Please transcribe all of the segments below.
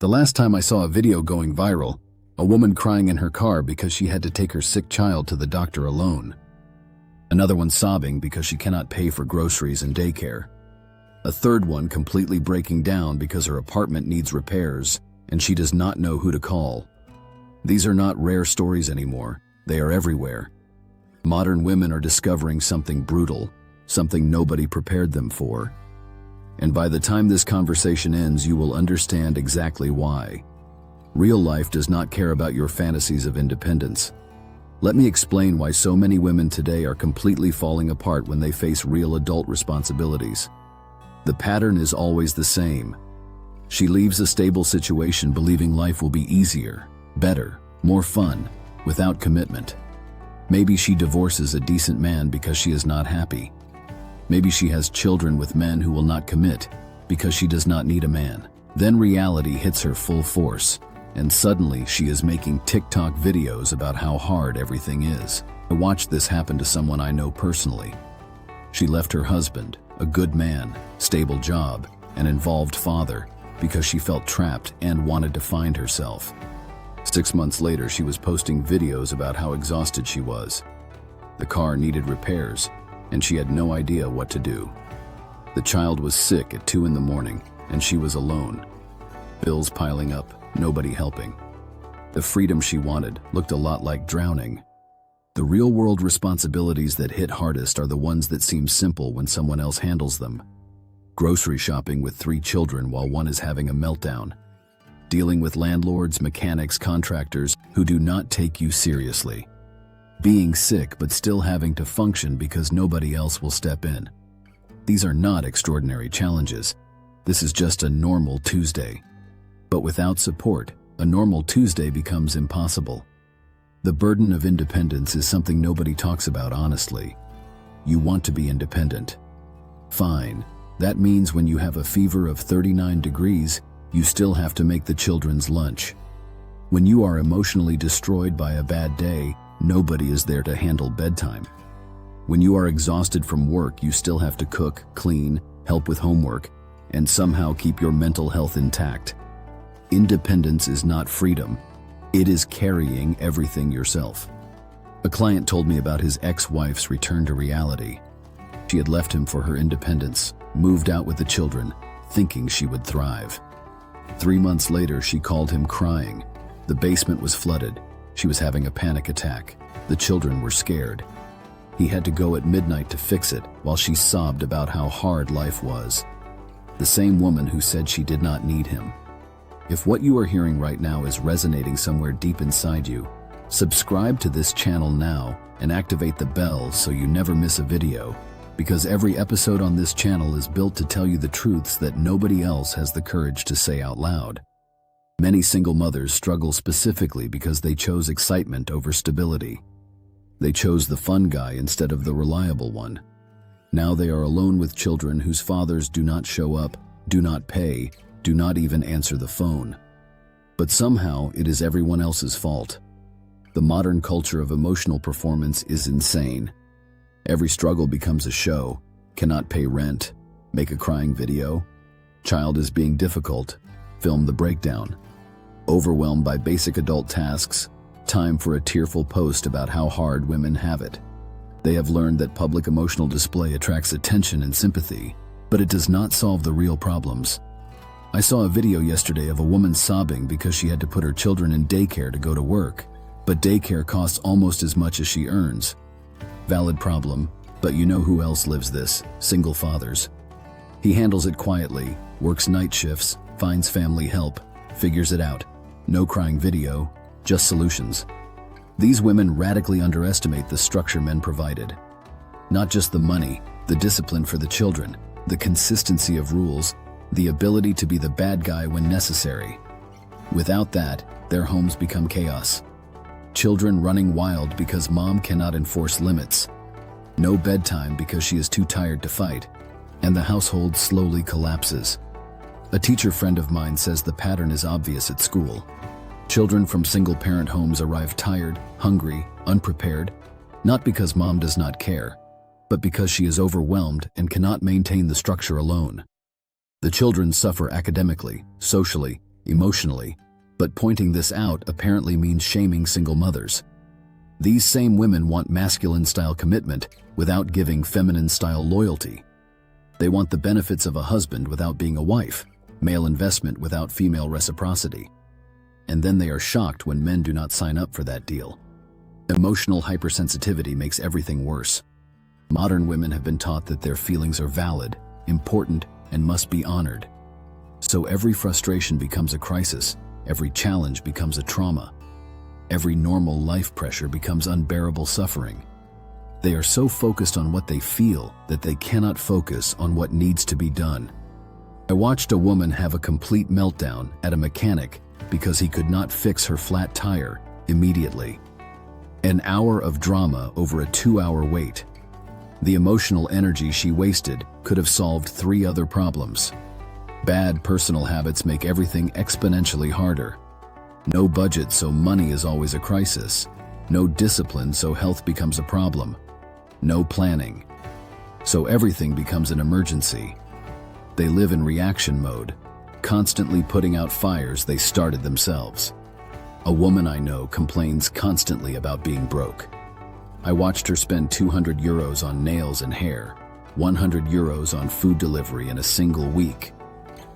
The last time I saw a video going viral, a woman crying in her car because she had to take her sick child to the doctor alone. Another one sobbing because she cannot pay for groceries and daycare. A third one completely breaking down because her apartment needs repairs and she does not know who to call. These are not rare stories anymore. They are everywhere. Modern women are discovering something brutal, something nobody prepared them for. And by the time this conversation ends, you will understand exactly why. Real life does not care about your fantasies of independence. Let me explain why so many women today are completely falling apart when they face real adult responsibilities. The pattern is always the same. She leaves a stable situation believing life will be easier, better, more fun, without commitment. Maybe she divorces a decent man because she is not happy. Maybe she has children with men who will not commit because she does not need a man. Then reality hits her full force, and suddenly she is making TikTok videos about how hard everything is. I watched this happen to someone I know personally. She left her husband, a good man, stable job, an involved father, because she felt trapped and wanted to find herself. 6 months later, she was posting videos about how exhausted she was. The car needed repairs, and she had no idea what to do. The child was sick at 2 a.m, and she was alone. Bills piling up, nobody helping. The freedom she wanted looked a lot like drowning. The real-world responsibilities that hit hardest are the ones that seem simple when someone else handles them. Grocery shopping with 3 children while one is having a meltdown. Dealing with landlords, mechanics, contractors who do not take you seriously. Being sick but still having to function because nobody else will step in. These are not extraordinary challenges. This is just a normal Tuesday. But without support, a normal Tuesday becomes impossible. The burden of independence is something nobody talks about honestly. You want to be independent. Fine. That means when you have a fever of 39 degrees, you still have to make the children's lunch. When you are emotionally destroyed by a bad day, nobody is there to handle bedtime. When you are exhausted from work, you still have to cook, clean, help with homework, and somehow keep your mental health intact. Independence is not freedom. It is carrying everything yourself. A client told me about his ex-wife's return to reality. She had left him for her independence, moved out with the children, thinking she would thrive. 3 months later, she called him crying. The basement was flooded. She was having a panic attack. The children were scared. He had to go at midnight to fix it while she sobbed about how hard life was. The same woman who said she did not need him. If what you are hearing right now is resonating somewhere deep inside you, subscribe to this channel now and activate the bell so you never miss a video, because every episode on this channel is built to tell you the truths that nobody else has the courage to say out loud. Many single mothers struggle specifically because they chose excitement over stability. They chose the fun guy instead of the reliable one. Now they are alone with children whose fathers do not show up, do not pay, do not even answer the phone. But somehow it is everyone else's fault. The modern culture of emotional performance is insane. Every struggle becomes a show. Cannot pay rent, make a crying video. Child is being difficult, film the breakdown. Overwhelmed by basic adult tasks, time for a tearful post about how hard women have it. They have learned that public emotional display attracts attention and sympathy, but it does not solve the real problems. I saw a video yesterday of a woman sobbing because she had to put her children in daycare to go to work, but daycare costs almost as much as she earns. Valid problem, but you know who else lives this? Single fathers. He handles it quietly, works night shifts, finds family help, figures it out. No crying video, just solutions. These women radically underestimate the structure men provided. Not just the money, the discipline for the children, the consistency of rules, the ability to be the bad guy when necessary. Without that, their homes become chaos. Children running wild because mom cannot enforce limits. No bedtime because she is too tired to fight. And the household slowly collapses. A teacher friend of mine says the pattern is obvious at school. Children from single-parent homes arrive tired, hungry, unprepared, not because mom does not care, but because she is overwhelmed and cannot maintain the structure alone. The children suffer academically, socially, emotionally, but pointing this out apparently means shaming single mothers. These same women want masculine-style commitment without giving feminine-style loyalty. They want the benefits of a husband without being a wife, male investment without female reciprocity. And then they are shocked when men do not sign up for that deal. Emotional hypersensitivity makes everything worse. Modern women have been taught that their feelings are valid, important, and must be honored. So every frustration becomes a crisis, every challenge becomes a trauma. Every normal life pressure becomes unbearable suffering. They are so focused on what they feel that they cannot focus on what needs to be done. I watched a woman have a complete meltdown at a mechanic because he could not fix her flat tire immediately. An hour of drama over a 2-hour wait. The emotional energy she wasted could have solved 3 other problems. Bad personal habits make everything exponentially harder. No budget, so money is always a crisis. No discipline, so health becomes a problem. No planning, so everything becomes an emergency. They live in reaction mode, constantly putting out fires they started themselves. A woman I know complains constantly about being broke. I watched her spend €200 on nails and hair, €100 on food delivery in a single week,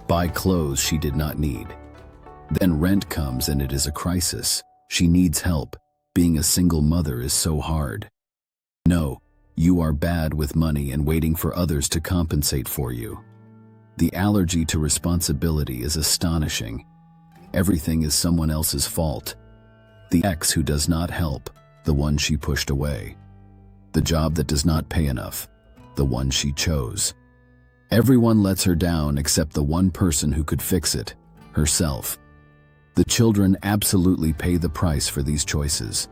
buy clothes she did not need. Then rent comes and it is a crisis. She needs help. Being a single mother is so hard. No, you are bad with money and waiting for others to compensate for you. The allergy to responsibility is astonishing. Everything is someone else's fault. The ex who does not help, the one she pushed away. The job that does not pay enough, the one she chose. Everyone lets her down except the one person who could fix it, herself. The children absolutely pay the price for these choices.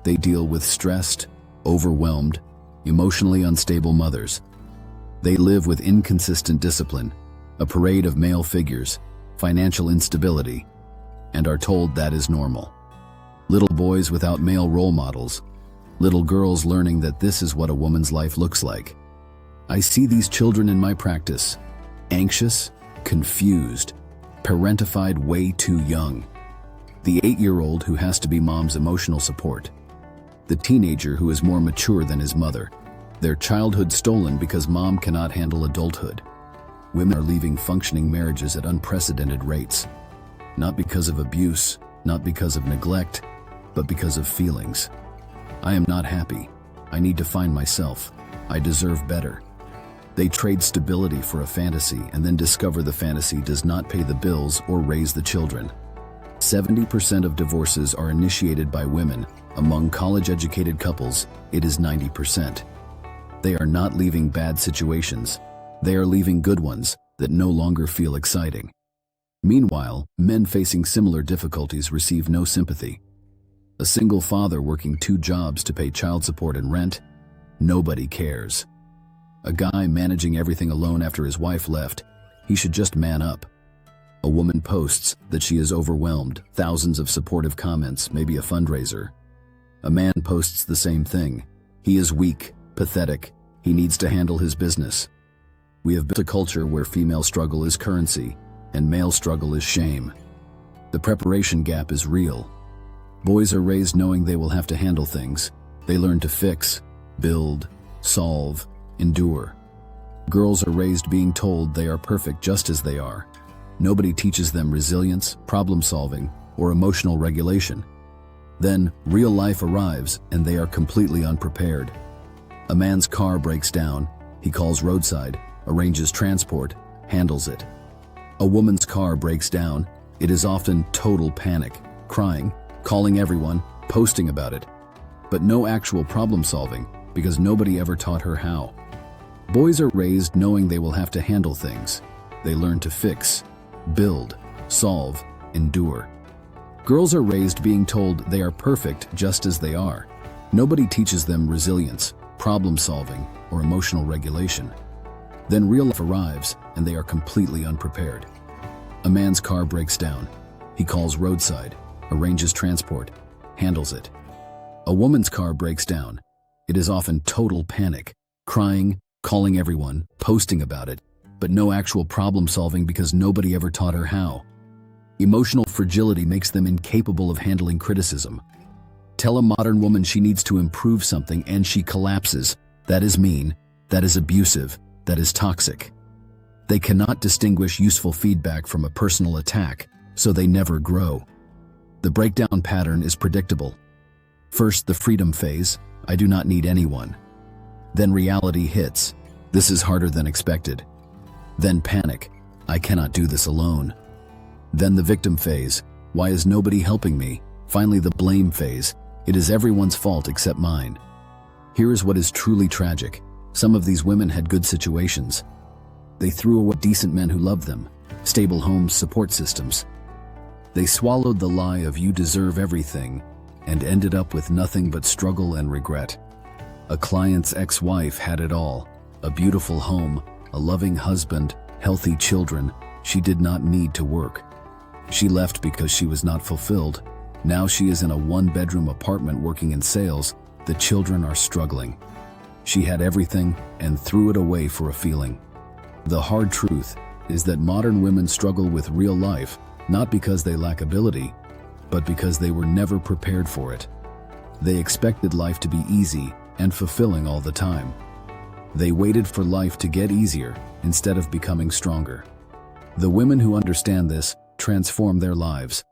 They deal with stressed, overwhelmed, emotionally unstable mothers. They live with inconsistent discipline, a parade of male figures, financial instability, and are told that is normal. Little boys without male role models, little girls learning that this is what a woman's life looks like. I see these children in my practice, anxious, confused, parentified way too young. The 8-year-old who has to be mom's emotional support. The teenager who is more mature than his mother. Their childhood stolen because mom cannot handle adulthood. Women are leaving functioning marriages at unprecedented rates. Not because of abuse, not because of neglect, but because of feelings. I am not happy. I need to find myself. I deserve better. They trade stability for a fantasy and then discover the fantasy does not pay the bills or raise the children. 70% of divorces are initiated by women. Among college-educated couples, it is 90%. They are not leaving bad situations. They are leaving good ones that no longer feel exciting. Meanwhile, men facing similar difficulties receive no sympathy. A single father working 2 jobs to pay child support and rent, nobody cares. A guy managing everything alone after his wife left, he should just man up. A woman posts that she is overwhelmed, thousands of supportive comments, maybe a fundraiser. A man posts the same thing. He is weak, pathetic, he needs to handle his business. We have built a culture where female struggle is currency and male struggle is shame. The preparation gap is real. Boys are raised knowing they will have to handle things. They learn to fix, build, solve, endure. Girls are raised being told they are perfect just as they are. Nobody teaches them resilience, problem-solving, or emotional regulation. Then, real life arrives and they are completely unprepared. A man's car breaks down, he calls roadside, arranges transport, handles it. A woman's car breaks down, it is often total panic, crying, calling everyone, posting about it. But no actual problem-solving, because nobody ever taught her how. Boys are raised knowing they will have to handle things. They learn to fix, build, solve, endure. Girls are raised being told they are perfect just as they are. Nobody teaches them resilience, problem-solving, or emotional regulation. Then real life arrives and they are completely unprepared. A man's car breaks down. He calls roadside, arranges transport, handles it. A woman's car breaks down. It is often total panic, crying, calling everyone, posting about it, but no actual problem solving because nobody ever taught her how. Emotional fragility makes them incapable of handling criticism. Tell a modern woman she needs to improve something and she collapses. That is mean, that is abusive, that is toxic. They cannot distinguish useful feedback from a personal attack, so they never grow. The breakdown pattern is predictable. First, the freedom phase, I do not need anyone. Then reality hits, this is harder than expected. Then panic, I cannot do this alone. Then the victim phase, why is nobody helping me? Finally the blame phase, it is everyone's fault except mine. Here is what is truly tragic. Some of these women had good situations. They threw away decent men who loved them, stable homes, support systems. They swallowed the lie of you deserve everything and ended up with nothing but struggle and regret. A client's ex-wife had it all, a beautiful home, a loving husband, healthy children. She did not need to work. She left because she was not fulfilled. Now she is in a one-bedroom apartment working in sales. The children are struggling. She had everything and threw it away for a feeling. The hard truth is that modern women struggle with real life, not because they lack ability, but because they were never prepared for it. They expected life to be easy and fulfilling all the time. They waited for life to get easier instead of becoming stronger. The women who understand this transform their lives.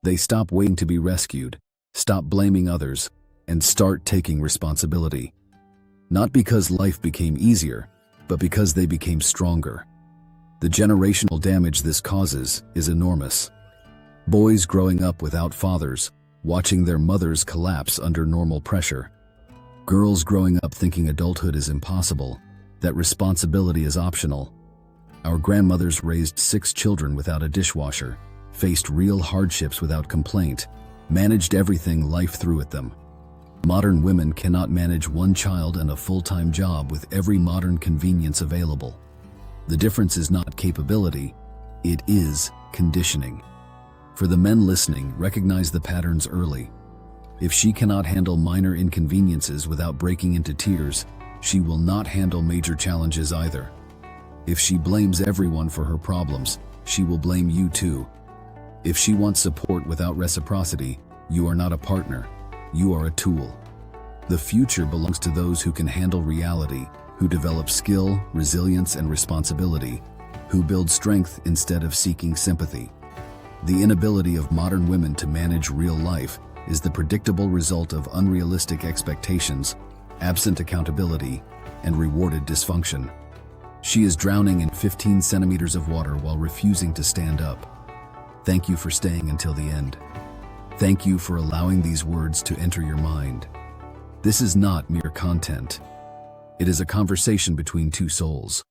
They stop waiting to be rescued, stop blaming others, and start taking responsibility. Not because life became easier, but because they became stronger. The generational damage this causes is enormous. Boys growing up without fathers, watching their mothers collapse under normal pressure. Girls growing up thinking adulthood is impossible, that responsibility is optional. Our grandmothers raised 6 children without a dishwasher, faced real hardships without complaint, managed everything life threw at them. Modern women cannot manage 1 child and a full-time job with every modern convenience available. The difference is not capability, it is conditioning. For the men listening, recognize the patterns early. If she cannot handle minor inconveniences without breaking into tears, she will not handle major challenges either. If she blames everyone for her problems, she will blame you too. If she wants support without reciprocity, you are not a partner, you are a tool. The future belongs to those who can handle reality, who develop skill, resilience, and responsibility, who build strength instead of seeking sympathy. The inability of modern women to manage real life is the predictable result of unrealistic expectations, absent accountability, and rewarded dysfunction. She is drowning in 15 centimeters of water while refusing to stand up. Thank you for staying until the end. Thank you for allowing these words to enter your mind. This is not mere content. It is a conversation between 2 souls.